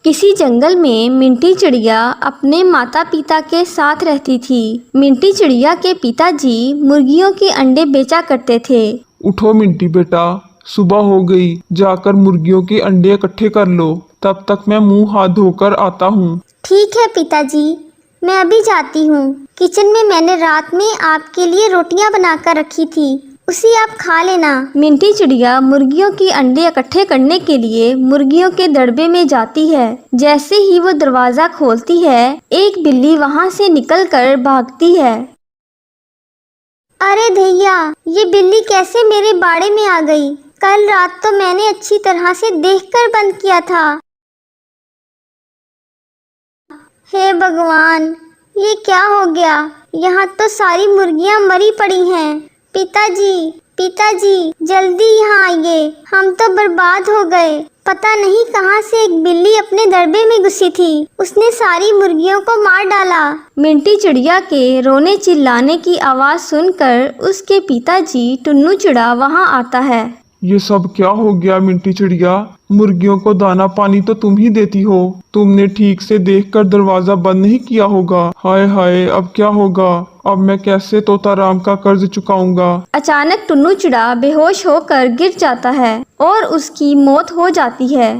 किसी जंगल में मिंटी चिड़िया अपने माता पिता के साथ रहती थी। मिंटी चिड़िया के पिताजी मुर्गियों के अंडे बेचा करते थे। उठो मिंटी बेटा, सुबह हो गई, जाकर मुर्गियों के अंडे इकट्ठे कर लो। तब तक मैं मुंह हाथ धोकर आता हूँ। ठीक है पिताजी, मैं अभी जाती हूँ। किचन में मैंने रात में आपके लिए रोटियां बनाकर रखी थी, उसी आप खा लेना। मिंटी चिड़िया मुर्गियों के अंडे इकट्ठे करने के लिए मुर्गियों के दड़बे में जाती है। जैसे ही वो दरवाजा खोलती है, एक बिल्ली वहाँ से निकलकर भागती है। अरे भैया, ये बिल्ली कैसे मेरे बाड़े में आ गई? कल रात तो मैंने अच्छी तरह से देखकर बंद किया था। हे भगवान, ये क्या हो गया? यहाँ तो सारी मुर्गियाँ मरी पड़ी हैं। पिताजी, पिताजी, जल्दी यहाँ आइए, हम तो बर्बाद हो गए। पता नहीं कहाँ से एक बिल्ली अपने दड़बे में घुसी थी, उसने सारी मुर्गियों को मार डाला। मिंटी चिड़िया के रोने चिल्लाने की आवाज़ सुनकर उसके पिताजी टुन्नू चिड़ा वहाँ आता है। ये सब क्या हो गया मिंटी चिड़िया? मुर्गियों को दाना पानी तो तुम ही देती हो। तुमने ठीक से देखकर दरवाजा बंद नहीं किया होगा। हाय हाय, अब क्या होगा? अब मैं कैसे तोताराम का कर्ज चुकाऊंगा? अचानक टुन्नू चिड़ा बेहोश होकर गिर जाता है और उसकी मौत हो जाती है।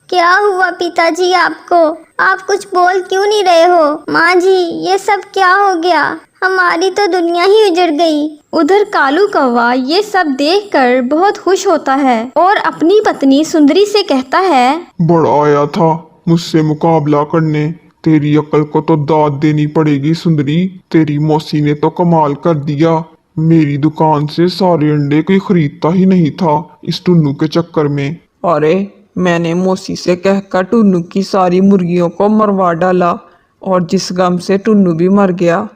क्या हुआ पिताजी आपको? आप कुछ बोल क्यों नहीं रहे हो? माँ जी, ये सब क्या हो गया? हमारी तो दुनिया ही उजड़ गई। उधर कालू कौवा ये सब देखकर बहुत खुश होता है और अपनी पत्नी सुंदरी से कहता है, बड़ा आया था मुझसे मुकाबला करने। तेरी अकल को तो दाद देनी पड़ेगी सुंदरी। तेरी मौसी ने तो कमाल कर दिया। मेरी दुकान से सारे अंडे कोई खरीदता ही नहीं था इस टुन्नू के चक्कर में। अरे, मैंने मौसी से कहकर टुन्नू की सारी मुर्गियों को मरवा डाला और जिस गम से टुन्नू भी मर गया।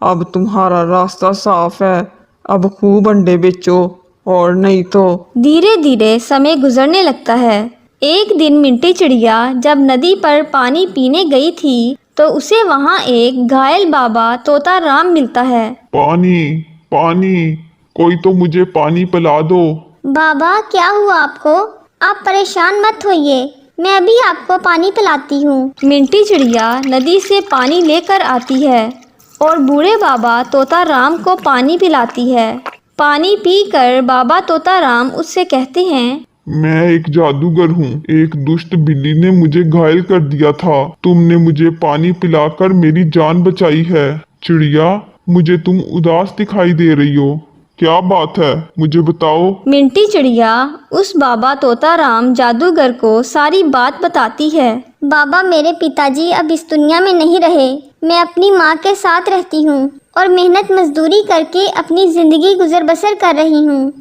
अब तुम्हारा रास्ता साफ है। अब खूब अंडे बेचो और नहीं तो। धीरे धीरे समय गुजरने लगता है। एक दिन मिंटी चिड़िया जब नदी पर पानी पीने गई थी तो उसे वहाँ एक घायल बाबा तोताराम मिलता है। पानी, पानी, कोई तो मुझे पानी पिला दो। बाबा, क्या हुआ आपको? आप परेशान मत होइए, मैं अभी आपको पानी पिलाती हूँ। मिंटी चिड़िया नदी से पानी लेकर आती है और बूढ़े बाबा तोताराम को पानी पिलाती है। पानी पीकर बाबा तोताराम उससे कहते हैं, मैं एक जादूगर हूँ। एक दुष्ट बिल्ली ने मुझे घायल कर दिया था। तुमने मुझे पानी पिलाकर मेरी जान बचाई है। चिड़िया, मुझे तुम उदास दिखाई दे रही हो, क्या बात है? मुझे बताओ। मिंटी चिड़िया उस बाबा तोताराम जादूगर को सारी बात बताती है। बाबा, मेरे पिताजी अब इस दुनिया में नहीं रहे। मैं अपनी माँ के साथ रहती हूँ और मेहनत मजदूरी करके अपनी जिंदगी गुजर बसर कर रही हूँ।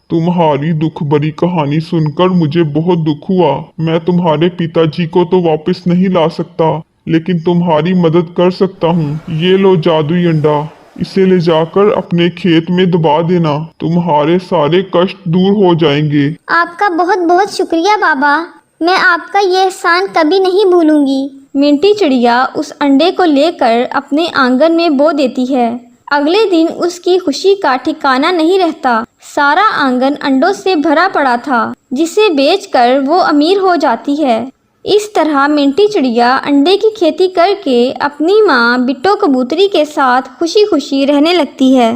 तुम्हारी दुख भरी कहानी सुनकर मुझे बहुत दुख हुआ। मैं तुम्हारे पिताजी को तो वापस नहीं ला सकता, लेकिन तुम्हारी मदद कर सकता हूँ। ये लो जादुई अंडा, इसे ले जाकर अपने खेत में दबा देना। तुम्हारे सारे कष्ट दूर हो जाएंगे। आपका बहुत बहुत शुक्रिया बाबा, मैं आपका ये एहसान कभी नहीं भूलूंगी। मिंटी चिड़िया उस अंडे को लेकर अपने आंगन में बो देती है। अगले दिन उसकी खुशी का ठिकाना नहीं रहता। सारा आंगन अंडों से भरा पड़ा था, जिसे बेचकर वो अमीर हो जाती है। इस तरह मिंटी चिड़िया अंडे की खेती करके अपनी माँ बिट्टो कबूतरी के साथ खुशी खुशी रहने लगती है।